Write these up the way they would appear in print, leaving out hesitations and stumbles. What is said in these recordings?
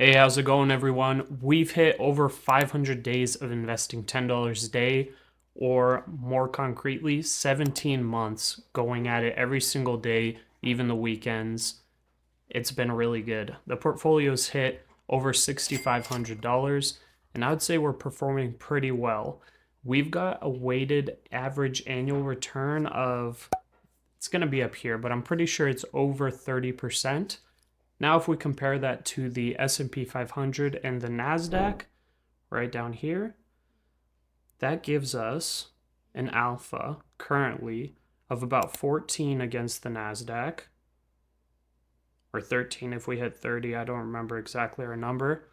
Hey, how's it going, everyone? We've hit over 500 days of investing $10 a day, or more concretely, 17 months going at it every single day, even the weekends. It's been really good. The portfolio's hit over $6,500, and I would say we're performing pretty well. We've got a weighted average annual return of, it's going to be up here, but I'm pretty sure it's over 30%. Now, if we compare that to the S&P 500 and the NASDAQ, right down here, that gives us an alpha currently of about 14 against the NASDAQ, or 13 if we hit 30. I don't remember exactly our number,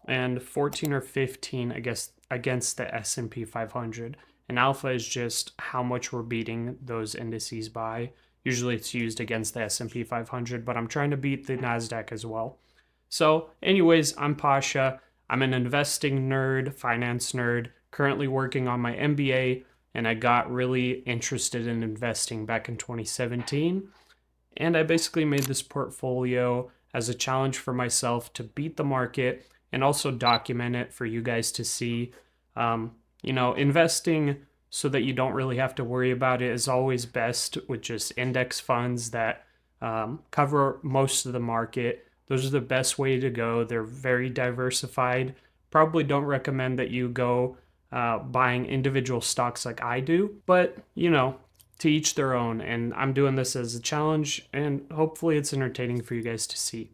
and 14 or 15 against the S&P 500. And alpha is just how much we're beating those indices by. Usually it's used against the S&P 500, but I'm trying to beat the NASDAQ as well. So anyways, I'm Pasha. I'm an investing nerd, finance nerd, currently working on my MBA, and I got really interested in investing back in 2017. And I basically made this portfolio as a challenge for myself to beat the market and also document it for you guys to see. Investing so that you don't really have to worry about it is always best with just index funds that cover most of the market. Those are the best way to go. They're very diversified. Probably don't recommend that you go buying individual stocks like I do, but to each their own. And I'm doing this as a challenge, and hopefully it's entertaining for you guys to see.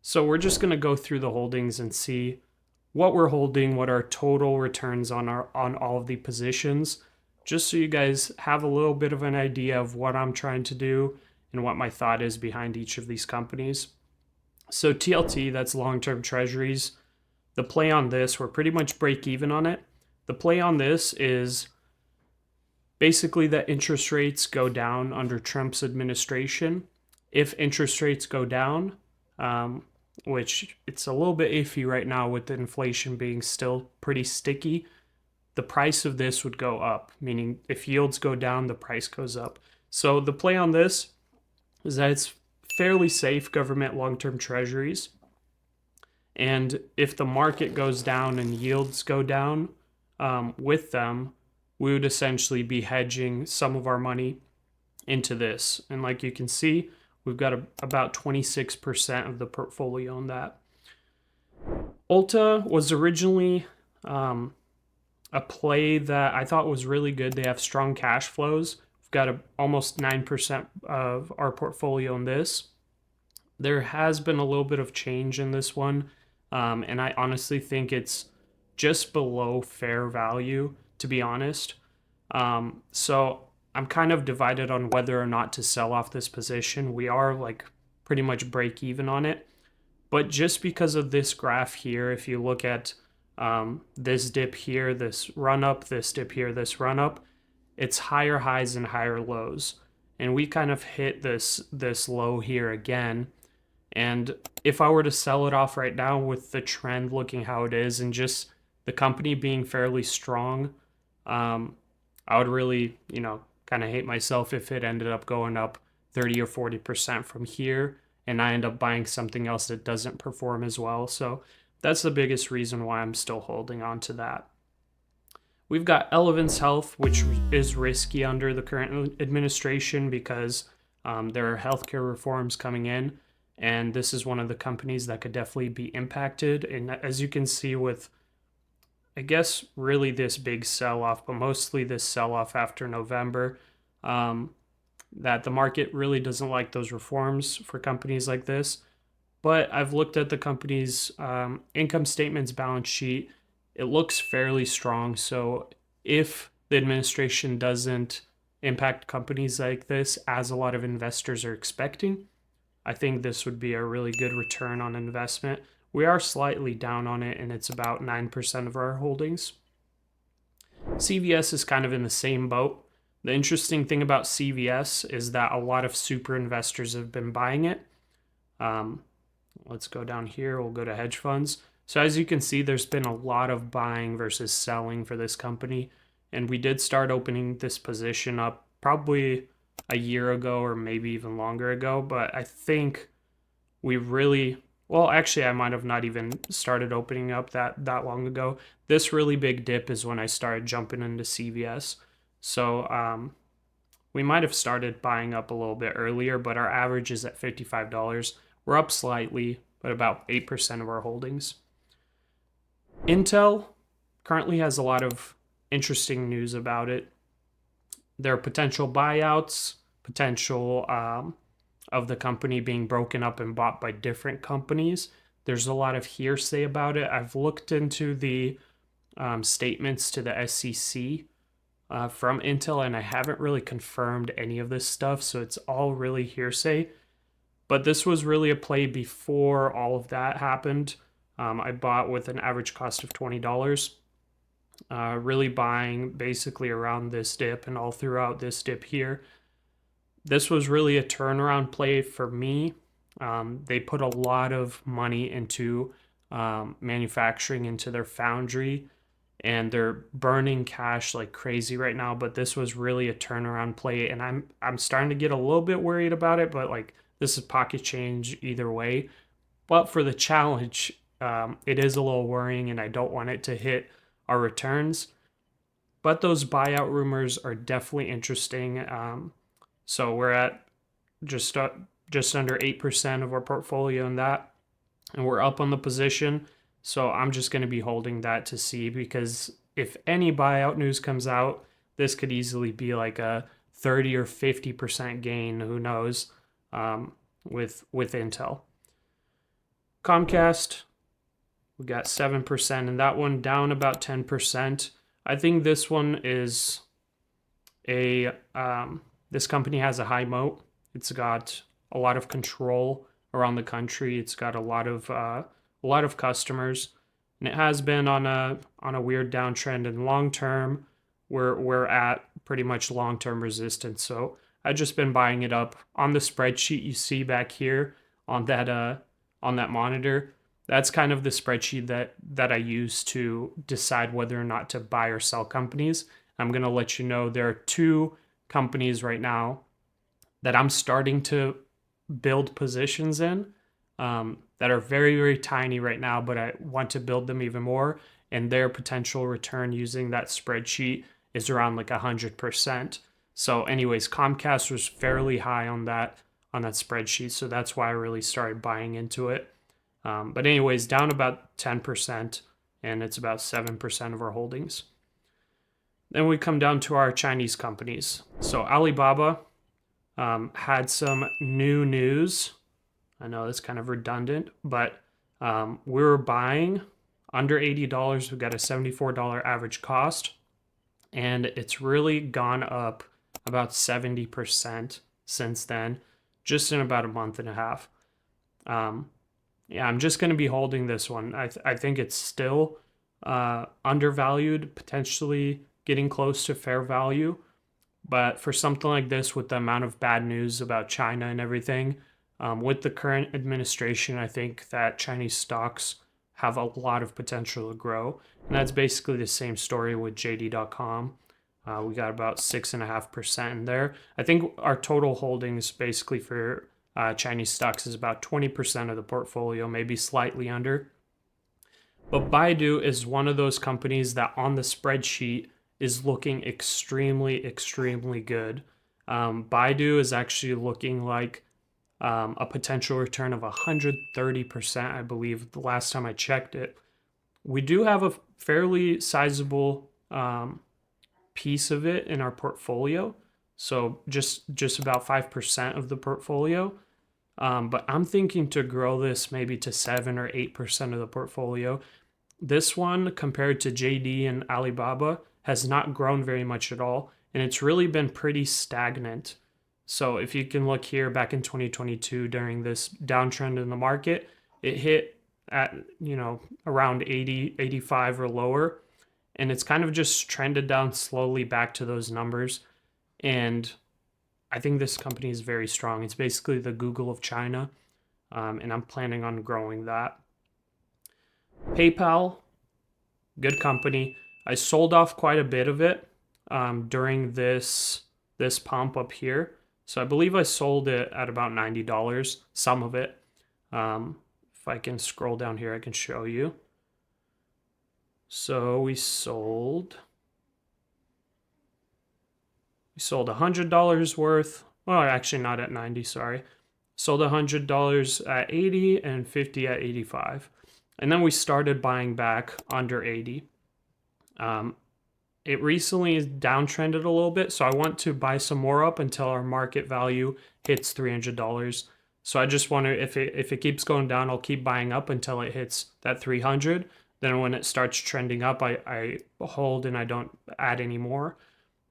So we're just going to go through the holdings and see what we're holding, what our total returns on all of the positions, just so you guys have a little bit of an idea of what I'm trying to do and what my thought is behind each of these companies. So TLT, that's long-term treasuries. The play on this, we're pretty much break even on it. The play on this is basically that interest rates go down under Trump's administration. If interest rates go down, which it's a little bit iffy right now with the inflation being still pretty sticky, the price of this would go up, meaning if yields go down, the price goes up. So the play on this is that it's fairly safe government long-term treasuries. And if the market goes down and yields go down with them, we would essentially be hedging some of our money into this. And like you can see, we've got about 26% of the portfolio on that. Ulta was originally a play that I thought was really good. They have strong cash flows. We've got almost 9% of our portfolio in this. There has been a little bit of change in this one, and I honestly think it's just below fair value, to be honest. So I'm kind of divided on whether or not to sell off this position. We are like pretty much break even on it. But just because of this graph here, if you look at this dip here, this run up, this dip here, this run up, it's higher highs and higher lows. And we kind of hit this low here again. And if I were to sell it off right now with the trend looking how it is and just the company being fairly strong, I would really, kind of hate myself if it ended up going up 30 or 40% from here and I end up buying something else that doesn't perform as well. So that's the biggest reason why I'm still holding on to that. We've got Elevance Health, which is risky under the current administration because there are healthcare reforms coming in. And this is one of the companies that could definitely be impacted. And as you can see with, I guess, really this big sell-off, but mostly this sell-off after November, that the market really doesn't like those reforms for companies like this. But I've looked at the company's income statements, balance sheet. It looks fairly strong. So if the administration doesn't impact companies like this, as a lot of investors are expecting, I think this would be a really good return on investment. We are slightly down on it, and it's about 9% of our holdings. CVS is kind of in the same boat. The interesting thing about CVS is that a lot of super investors have been buying it. Let's go down here. We'll go to hedge funds. So as you can see, there's been a lot of buying versus selling for this company. And we did start opening this position up probably a year ago or maybe even longer ago. But I think we really well, actually, I might have not even started opening up that long ago. This really big dip is when I started jumping into CVS. So we might have started buying up a little bit earlier, but our average is at $55. We're up slightly, but about 8% of our holdings. Intel currently has a lot of interesting news about it. There are potential buyouts, potential of the company being broken up and bought by different companies. There's a lot of hearsay about it. I've looked into the statements to the SEC from Intel, and I haven't really confirmed any of this stuff, so it's all really hearsay. But this was really a play before all of that happened. I bought with an average cost of $20. Really buying basically around this dip and all throughout this dip here. This was really a turnaround play for me. They put a lot of money into manufacturing, into their foundry, and they're burning cash like crazy right now. But this was really a turnaround play, and I'm starting to get a little bit worried about it. But like, this is pocket change either way. But for the challenge, it is a little worrying, and I don't want it to hit our returns. But those buyout rumors are definitely interesting. So we're at just under 8% of our portfolio in that, and we're up on the position. So I'm just going to be holding that to see, because if any buyout news comes out, this could easily be like a 30 or 50% gain. Who knows? With Intel. Comcast, we got 7%, and that one down about 10%. I think this one is this company has a high moat. It's got a lot of control around the country. It's got a lot of customers, and it has been on a weird downtrend. And long term, we're at pretty much long term resistance. So I've just been buying it up. On the spreadsheet you see back here on that monitor, that's kind of the spreadsheet that I use to decide whether or not to buy or sell companies. I'm going to let you know there are two companies right now that I'm starting to build positions in that are very, very tiny right now, but I want to build them even more. And their potential return using that spreadsheet is around like 100%. So anyways, Comcast was fairly high on that spreadsheet. So that's why I really started buying into it. But anyways, down about 10%, and it's about 7% of our holdings. Then we come down to our Chinese companies. So Alibaba had some new news. I know that's kind of redundant, but we were buying under $80. We've got a $74 average cost, and it's really gone up about 70% since then, just in about a month and a half. Yeah, I'm just going to be holding this one. I think it's still undervalued, potentially getting close to fair value. But for something like this, with the amount of bad news about China and everything, with the current administration, I think that Chinese stocks have a lot of potential to grow. And that's basically the same story with JD.com. We got about 6.5% in there. I think our total holdings basically for Chinese stocks is about 20% of the portfolio, maybe slightly under. But Baidu is one of those companies that on the spreadsheet is looking extremely, extremely good. Baidu is actually looking like a potential return of 130%, I believe, the last time I checked it. We do have a fairly sizable piece of it in our portfolio, so just about 5% of the portfolio. But I'm thinking to grow this maybe to 7 or 8% of the portfolio. This one, compared to JD and Alibaba, has not grown very much at all, and it's really been pretty stagnant. So if you can look here, back in 2022 during this downtrend in the market, it hit at around 80, 85 or lower, and it's kind of just trended down slowly back to those numbers. And I think this company is very strong. It's basically the Google of China, and I'm planning on growing that. PayPal, good company. I sold off quite a bit of it during this pump up here. So I believe I sold it at about $90, some of it. If I can scroll down here, I can show you. So we sold $100 worth. Well, actually not at 90, sorry. Sold $100 at 80 and 50 at 85. And then we started buying back under 80. It recently is downtrended a little bit, so I want to buy some more up until our market value hits $300. So I just want to, if it keeps going down, I'll keep buying up until it hits that 300. Then when it starts trending up, I hold and I don't add any more.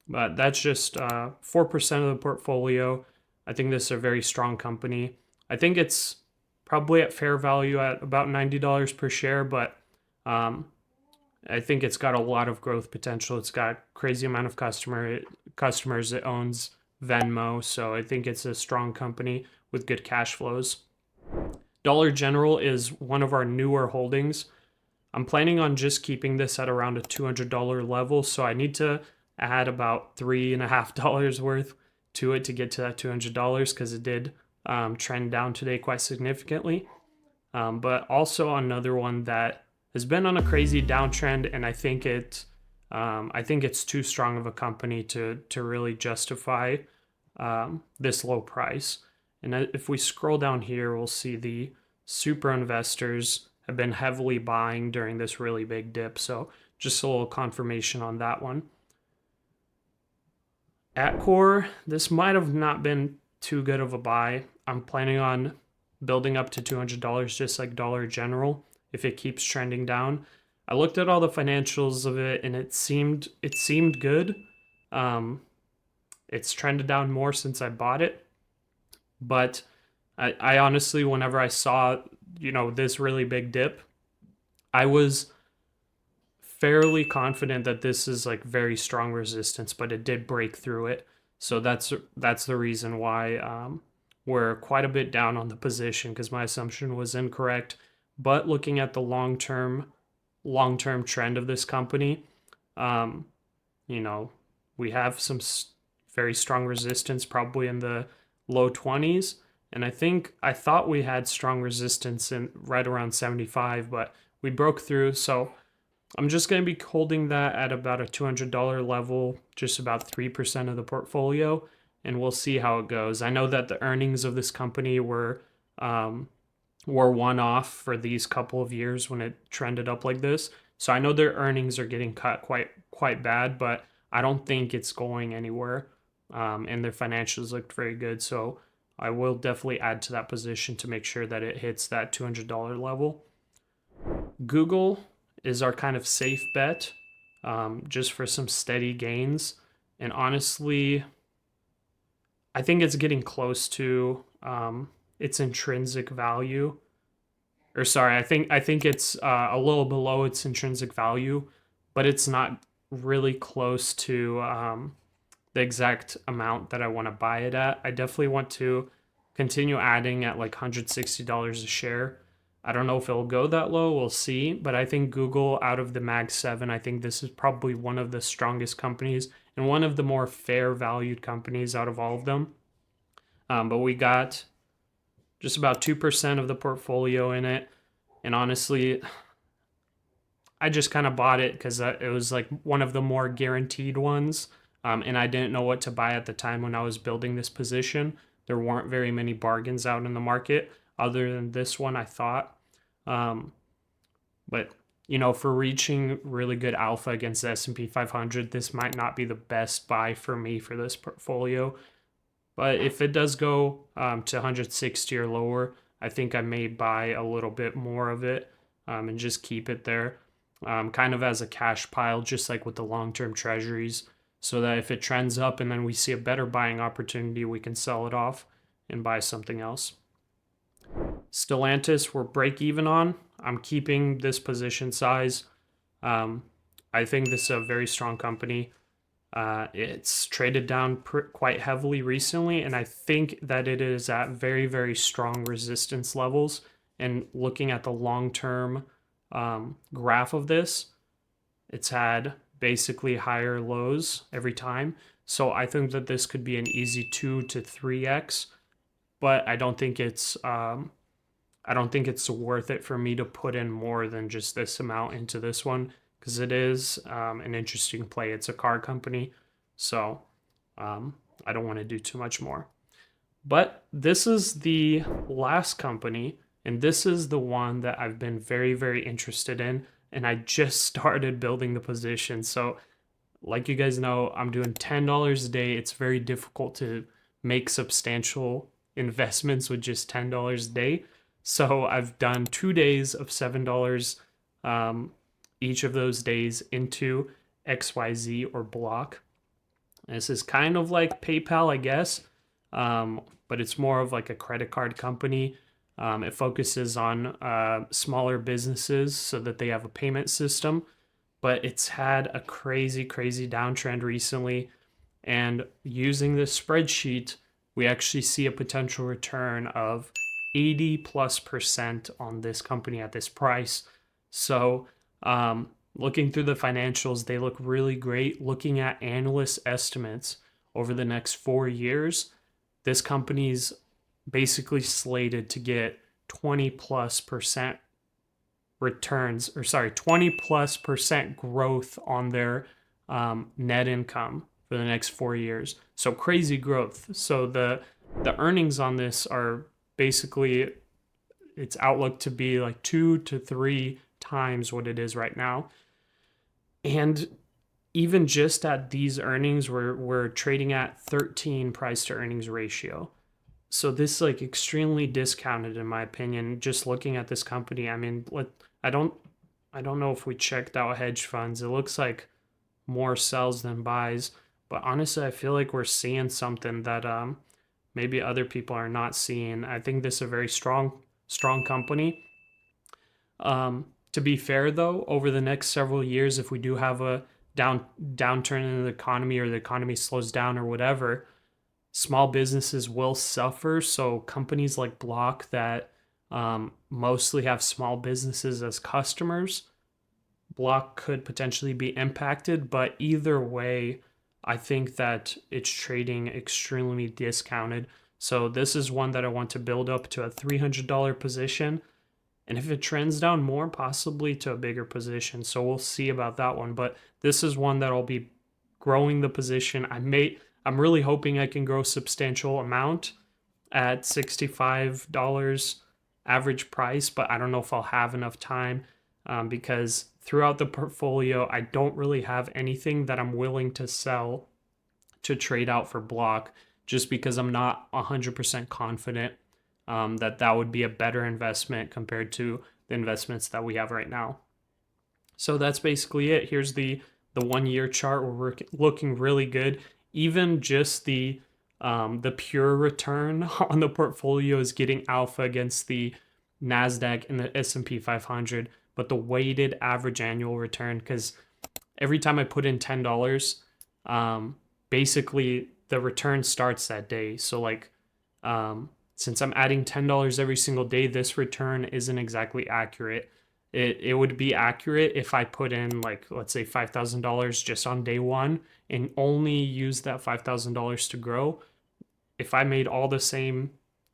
But that's just 4% of the portfolio. I think this is a very strong company. I think it's probably at fair value at about $90 per share, but I think it's got a lot of growth potential. It's got crazy amount of customers. It owns Venmo, so I think it's a strong company with good cash flows. Dollar General is one of our newer holdings. I'm planning on just keeping this at around a $200 level, so I need to add about $3.50 worth to it to get to that $200 because it did trend down today quite significantly. But also another one that has been on a crazy downtrend, and I think it's too strong of a company to really justify this low price. And if we scroll down here, we'll see the super investors have been heavily buying during this really big dip. So just a little confirmation on that one. At core, this might have not been too good of a buy. I'm planning on building up to $200 just like Dollar General if it keeps trending down. I looked at all the financials of it and it seemed good. It's trended down more since I bought it. But I honestly, whenever I saw, this really big dip, I was fairly confident that this is like very strong resistance, but it did break through it. So that's the reason why we're quite a bit down on the position because my assumption was incorrect. But looking at the long-term trend of this company, we have some very strong resistance, probably in the low 20s. And I thought we had strong resistance in right around 75, but we broke through. So I'm just going to be holding that at about a $200 level, just about 3% of the portfolio, and we'll see how it goes. I know that the earnings of this company were one-off for these couple of years when it trended up like this. So I know their earnings are getting cut quite bad, but I don't think it's going anywhere. And their financials looked very good. So I will definitely add to that position to make sure that it hits that $200 level. Google is our kind of safe bet, just for some steady gains. And honestly, I think it's getting close to its intrinsic value. Or sorry, I think it's a little below its intrinsic value, but it's not really close to the exact amount that I want to buy it at. I definitely want to continue adding at like $160 a share. I don't know if it'll go that low, we'll see, but I think Google, out of the Mag 7, I think this is probably one of the strongest companies and one of the more fair valued companies out of all of them. But we got just about 2% of the portfolio in it, and honestly, I just kind of bought it because it was like one of the more guaranteed ones, and I didn't know what to buy at the time when I was building this position. There weren't very many bargains out in the market other than this one, I thought. But for reaching really good alpha against the S&P 500, this might not be the best buy for me for this portfolio. But if it does go to 160 or lower, I think I may buy a little bit more of it and just keep it there, kind of as a cash pile, just like with the long-term treasuries, so that if it trends up and then we see a better buying opportunity, we can sell it off and buy something else. Stellantis, we're break even on. I'm keeping this position size. I think this is a very strong company. It's traded down quite heavily recently, and I think that it is at very, very strong resistance levels. And looking at the long-term graph of this, it's had basically higher lows every time. So I think that this could be an easy 2 to 3x, but I don't think it's I don't think it's worth it for me to put in more than just this amount into this one, because it is an interesting play. It's a car company, so I don't want to do too much more. But this is the last company, and this is the one that I've been very, very interested in, and I just started building the position. So, like you guys know, I'm doing $10 a day. It's very difficult to make substantial investments with just $10 a day. So I've done 2 days of $7 each of those days into XYZ or Block. This is kind of like PayPal, I guess, but it's more of like a credit card company. It focuses on smaller businesses so that they have a payment system, but it's had a crazy, crazy downtrend recently. And using this spreadsheet, we actually see a potential return of 80+% on this company at this price. So, looking through the financials, they look really great. Looking at analyst estimates over the next 4 years, this company's basically slated to get 20+% returns, or sorry, 20+% growth on their net income for the next 4 years. So crazy growth. So the earnings on this are basically, its outlook to be like 2 to 3 times what it is right now. And even just at these earnings, we're trading at 13 price to earnings ratio. So this like extremely discounted in my opinion. Just looking at this company, I mean, I don't know if we checked out hedge funds. It looks like more sells than buys, but honestly, I feel like we're seeing something that maybe other people are not seeing. I think this is a very strong company. To be fair though, over the next several years, if we do have a downturn in the economy, or the economy slows down or whatever, small businesses will suffer. So companies like Block that mostly have small businesses as customers, Block could potentially be impacted. But either way, I think that it's trading extremely discounted. So this is one that I want to build up to a $300 position. And if it trends down more, possibly to a bigger position. So we'll see about that one. But this is one that I'll be growing the position. I'm really hoping I can grow substantial amount at $65 average price, but I don't know if I'll have enough time because throughout the portfolio, I don't really have anything that I'm willing to sell to trade out for Block, just because I'm not 100% confident that would be a better investment compared to the investments that we have right now. So that's basically it. Here's the 1 year chart where we're looking really good. Even just the pure return on the portfolio is getting alpha against the NASDAQ and the S&P 500, but the weighted average annual return, because every time I put in $10, basically the return starts that day. So like, since I'm adding $10 every single day, this return isn't exactly accurate. It would be accurate if I put in, like, let's say $5,000 just on day one and only use that $5,000 to grow. If I made all the same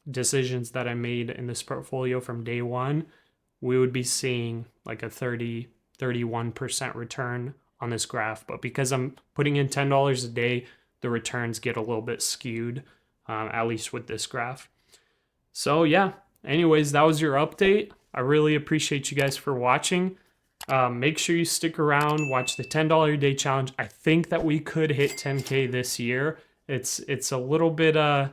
decisions that I made in this portfolio from day one, we would be seeing like a 31% return on this graph. But because I'm putting in $10 a day, the returns get a little bit skewed, at least with this graph. So yeah, anyways, that was your update. I really appreciate you guys for watching. Make sure you stick around, watch the $10 a day challenge. I think that we could hit 10K this year. It's a little bit of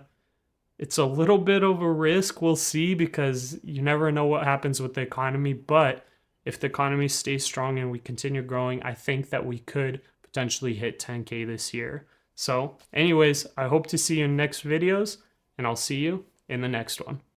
a risk. We'll see, because you never know what happens with the economy. But if the economy stays strong and we continue growing, I think that we could potentially hit 10K this year. So anyways, I hope to see you in next videos, and I'll see you in the next one.